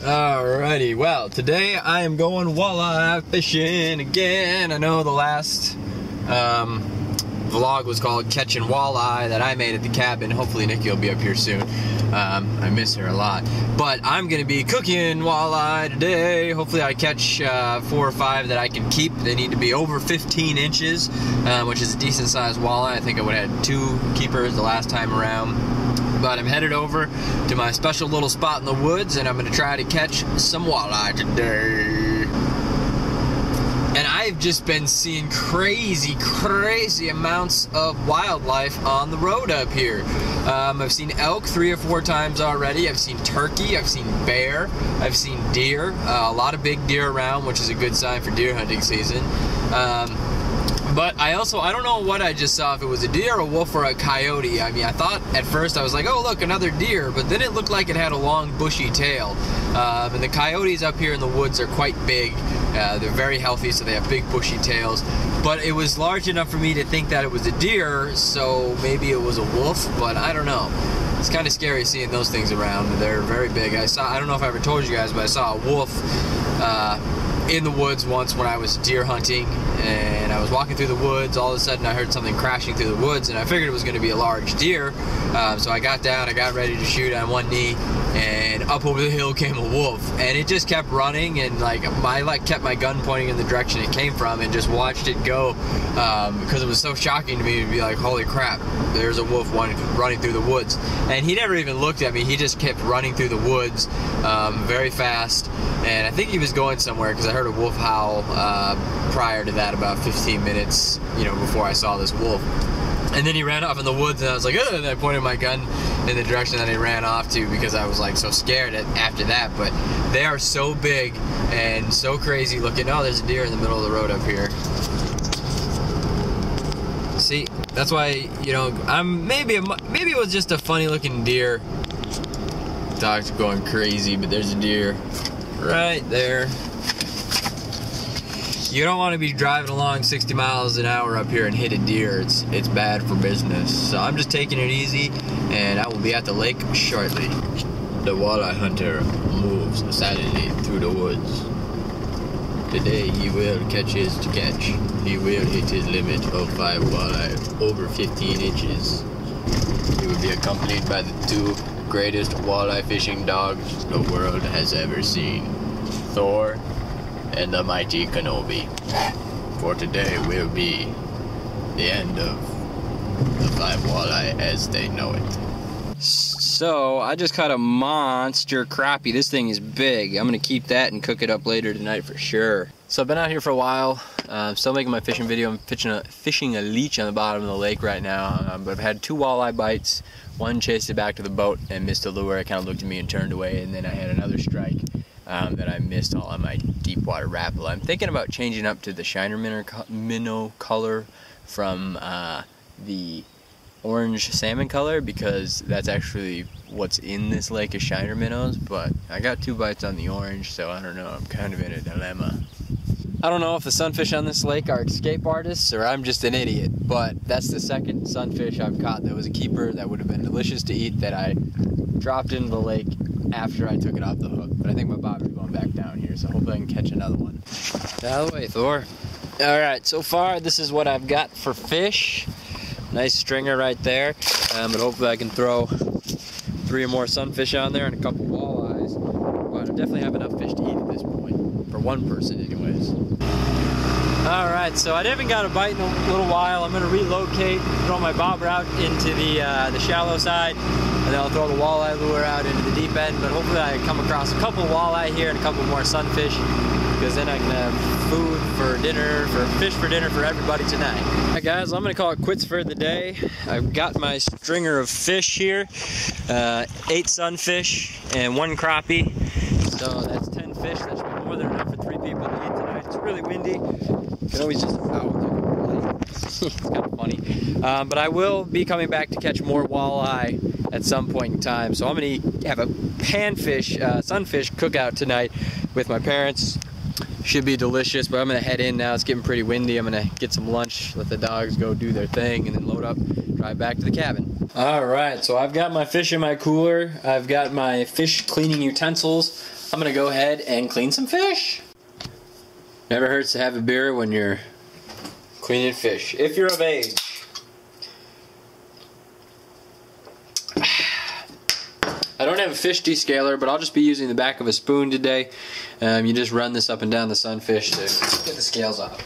Alrighty, well, today I am going walleye fishing again. I know the last vlog was called Catching Walleye that I made at the cabin. Hopefully Nikki will be up here soon. I miss her a lot. But I'm going to be cooking walleye today. Hopefully I catch 4 or 5 that I can keep. They need to be over 15 inches, which is a decent sized walleye. I think I would have had 2 keepers the last time around. But I'm headed over to my special little spot in the woods, and I'm going to try to catch some walleye today. And I've just been seeing crazy amounts of wildlife on the road up here. I've seen elk 3 or 4 times already. I've seen turkey, I've seen bear, I've seen deer. A lot of big deer around, which is a good sign for deer hunting season. But I don't know what I just saw, if it was a deer, a wolf, or a coyote. I mean, I thought at first, I was like, oh look, another deer, but then it looked like it had a long bushy tail. And the coyotes up here in the woods are quite big. They're very healthy, so they have big bushy tails. But it was large enough for me to think that it was a deer, so maybe it was a wolf, but I don't know. It's kind of scary seeing those things around. They're very big. I don't know if I ever told you guys, but I saw a wolf in the woods once when I was deer hunting, and I was walking through the woods. All of a sudden I heard something crashing through the woods, and I figured it was going to be a large deer. So I got down, I got ready to shoot on one knee, and up over the hill came a wolf, and it just kept running, and I kept my gun pointing in the direction it came from and just watched it go, because it was so shocking to me to be like, holy crap, there's a wolf running through the woods. And he never even looked at me, he just kept running through the woods very fast, and I think he was going somewhere, because I heard a wolf howl prior to that, about 15 minutes before I saw this wolf. And then he ran off in the woods, and I was like, ugh, and I pointed my gun in the direction that he ran off to, because I was like so scared after that. But they are so big and so crazy looking. Oh, there's a deer in the middle of the road up here. See, that's why, maybe it was just a funny looking deer. Dog's going crazy, but there's a deer right there. You don't want to be driving along 60 miles an hour up here and hit a deer. It's bad for business. So I'm just taking it easy, and I will be at the lake shortly. The walleye hunter moves silently through the woods. Today he will catch his catch. He will hit his limit of 5 walleye over 15 inches. He will be accompanied by the 2 greatest walleye fishing dogs the world has ever seen, Thor and the mighty Kenobi. For today will be the end of the 5 walleye as they know it. So I just caught a monster crappie. This thing is big. I'm gonna keep that and cook it up later tonight for sure. So I've been out here for a while. I'm still making my fishing video. I'm fishing a leech on the bottom of the lake right now. But I've had 2 walleye bites. One chased it back to the boat and missed a lure. It kind of looked at me and turned away, and then I had another strike that I missed all on my deep water rapala. I'm thinking about changing up to the shiner minnow color from the orange salmon color, because that's actually what's in this lake is shiner minnows. But I got 2 bites on the orange, so I don't know, I'm kind of in a dilemma. I don't know if the sunfish on this lake are escape artists or I'm just an idiot, but that's the second sunfish I've caught that was a keeper that would have been delicious to eat that I dropped into the lake after I took it off the hook. But I think my bobber's going back down here, so hopefully I can catch another one. Out of the way, Thor. Alright, so far this is what I've got for fish. Nice stringer right there, but hopefully I can throw 3 or more sunfish on there and a couple walleyes. But I definitely have enough fish to eat at this point, for one person anyways. Alright, so I haven't got a bite in a little while. I'm going to relocate, throw my bobber out into the shallow side, and then I'll throw the walleye lure out into the deep end. But hopefully I come across a couple walleye here and a couple more sunfish, because then I can have food for dinner, fish for dinner for everybody tonight. Alright guys, I'm going to call it quits for the day. I've got my stringer of fish here, 8 sunfish and 1 crappie. So that's 10 fish. That should be more than enough for 3 people to eat tonight. It's really windy. You can always just, it's kind of funny. But I will be coming back to catch more walleye at some point in time. So I'm going to have a panfish, sunfish cookout tonight with my parents. Should be delicious, but I'm going to head in now. It's getting pretty windy. I'm going to get some lunch, let the dogs go do their thing, and then load up, drive back to the cabin. Alright, so I've got my fish in my cooler. I've got my fish cleaning utensils. I'm gonna go ahead and clean some fish. Never hurts to have a beer when you're cleaning fish, if you're of age. I don't have a fish descaler, but I'll just be using the back of a spoon today. You just run this up and down the sunfish to get the scales off.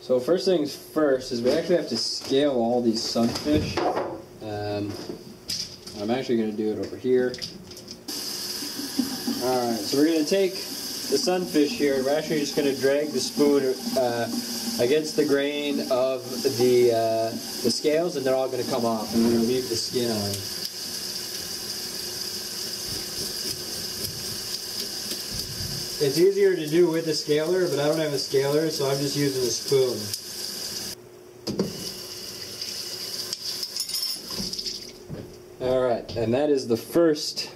So first things first is we actually have to scale all these sunfish. I'm actually going to do it over here. Alright, so we're going to take the sunfish here. We're actually just going to drag the spoon against the grain of the scales, and they're all going to come off, and we're going to leave the skin on. It's easier to do with a scaler, but I don't have a scaler, so I'm just using a spoon. Alright, and that is the first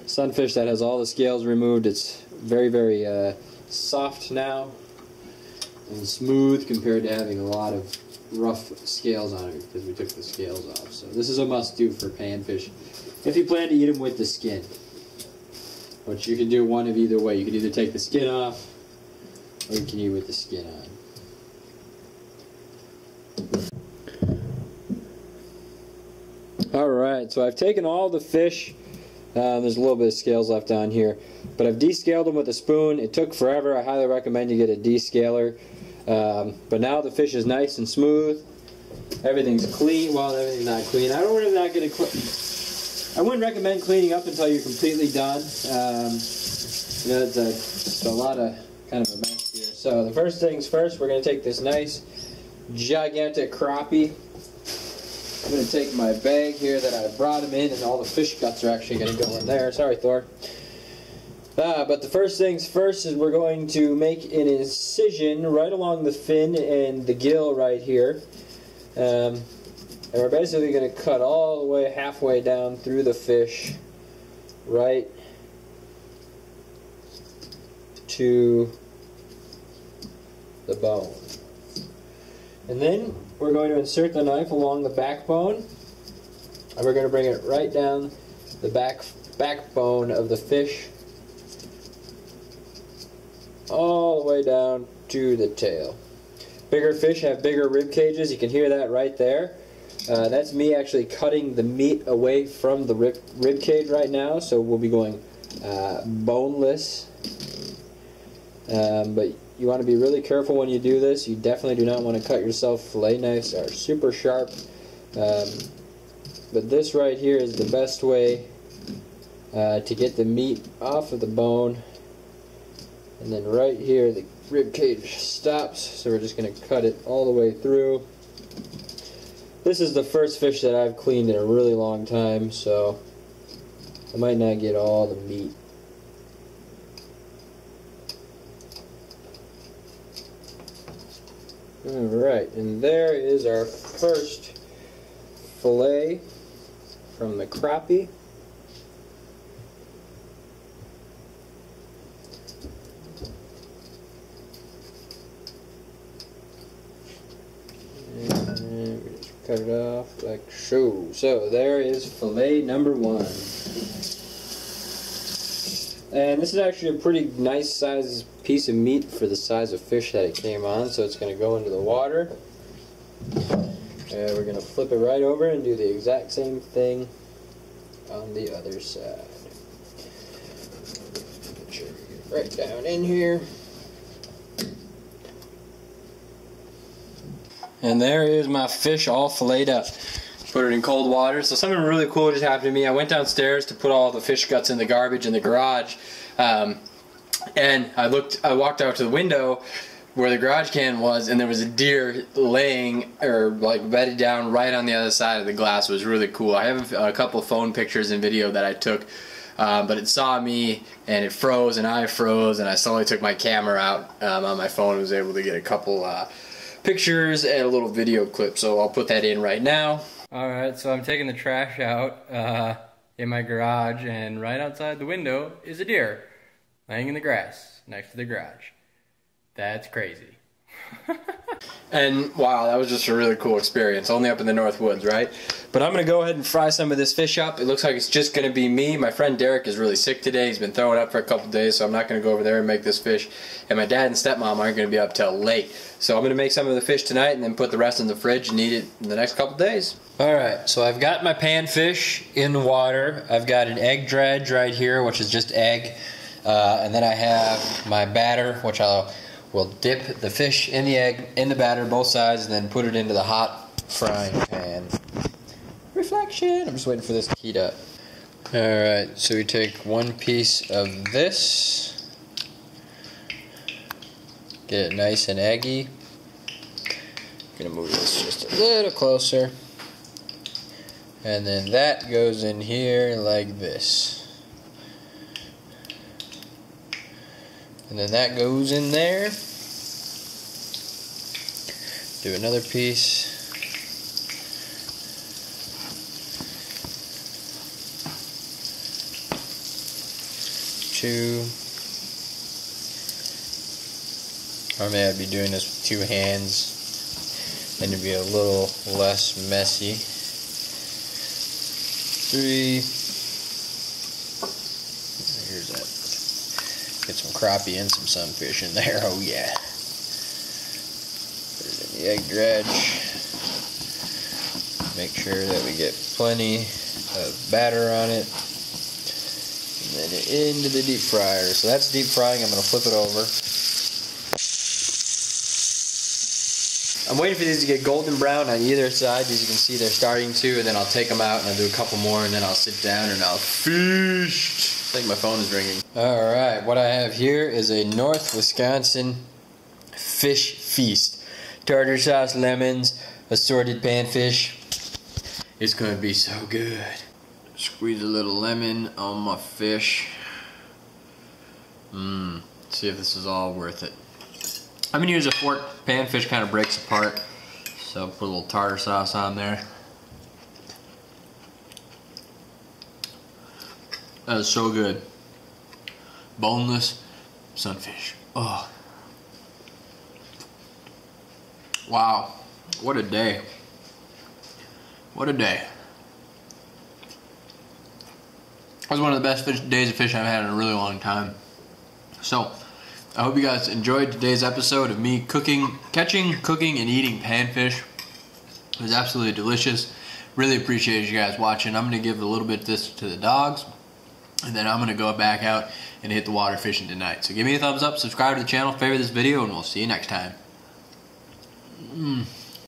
sunfish that has all the scales removed. It's very, very soft now and smooth compared to having a lot of rough scales on it because we took the scales off. So this is a must-do for panfish if you plan to eat them with the skin. But you can do one of either way. You can either take the skin off or you can eat with the skin on. Alright, so I've taken all the fish. There's a little bit of scales left on here, but I've descaled them with a spoon. It took forever. I highly recommend you get a descaler. But now the fish is nice and smooth. Everything's clean. Well, everything's not clean. I wouldn't recommend cleaning up until you're completely done. You know, it's just a lot of kind of a mess here. So the first things first, we're going to take this nice gigantic crappie. I'm going to take my bag here that I brought them in, and all the fish guts are actually going to go in there. Sorry, Thor. But the first things first is we're going to make an incision right along the fin and the gill right here. And we're basically going to cut all the way halfway down through the fish right to the bone. And then we're going to insert the knife along the backbone, and we're going to bring it right down the backbone of the fish all the way down to the tail. Bigger fish have bigger rib cages. You can hear that right there. That's me actually cutting the meat away from the rib cage right now, so we'll be going boneless. But you want to be really careful when you do this. You definitely do not want to cut yourself. Fillet knives are super sharp. But this right here is the best way to get the meat off of the bone. And then right here the rib cage stops, so we're just going to cut it all the way through. This is the first fish that I've cleaned in a really long time, so I might not get all the meat. Alright, and there is our first fillet from the crappie. And we just cut it off like so. So there is fillet number one. And this is actually a pretty nice size piece of meat for the size of fish that it came on, so it's going to go into the water. And we're going to flip it right over and do the exact same thing on the other side. Make sure we get it right down in here. And there is my fish all filleted up. Put it in cold water. So something really cool just happened to me. I went downstairs to put all the fish guts in the garbage in the garage, and I walked out to the window where the garage can was, and there was a deer laying or like bedded down right on the other side of the glass. It was really cool. I have a couple phone pictures and video that I took, but it saw me and it froze and I froze, and I slowly took my camera out on my phone and was able to get a couple pictures and a little video clip. So I'll put that in right now. Alright, so I'm taking the trash out in my garage, and right outside the window is a deer laying in the grass next to the garage. That's crazy. And wow, that was just a really cool experience, only up in the North Woods, right? But I'm going to go ahead and fry some of this fish up. It looks like it's just going to be me. My friend Derek is really sick today. He's been throwing up for a couple days, so I'm not going to go over there and make this fish. And my dad and stepmom aren't going to be up till late. So I'm going to make some of the fish tonight and then put the rest in the fridge and eat it in the next couple days. Alright, so I've got my panfish in the water. I've got an egg dredge right here, which is just egg. And then I have my batter, which will dip the fish in the egg, in the batter, both sides, and then put it into the hot frying pan. Reflection! I'm just waiting for this to heat up. Alright, so we take one piece of this. Get it nice and eggy. I'm gonna move this just a little closer. And then that goes in here like this. And then that goes in there. Do another piece. Two. Normally I'd be doing this with two hands, and it'd be a little less messy. Three. Here's that. Get some crappie and some sunfish in there. Oh yeah. Put it in the egg dredge. Make sure that we get plenty of batter on it. And then into the deep fryer. So that's deep frying. I'm going to flip it over. I'm waiting for these to get golden brown on either side. As you can see, they're starting to. And then I'll take them out and I'll do a couple more. And then I'll sit down and I'll feast. I think my phone is ringing. Alright, what I have here is a North Wisconsin fish feast. Tartar sauce, lemons, assorted panfish. It's going to be so good. Squeeze a little lemon on my fish. See if this is all worth it. I'm going to use a fork. Panfish kind of breaks apart. So put a little tartar sauce on there. That is so good. Boneless sunfish. Oh. Wow. What a day. What a day. That was one of the best days of fishing I've had in a really long time. So, I hope you guys enjoyed today's episode of me catching, cooking, and eating panfish. It was absolutely delicious. Really appreciate you guys watching. I'm going to give a little bit of this to the dogs. And then I'm going to go back out and hit the water fishing tonight. So give me a thumbs up, subscribe to the channel, favorite this video, and we'll see you next time.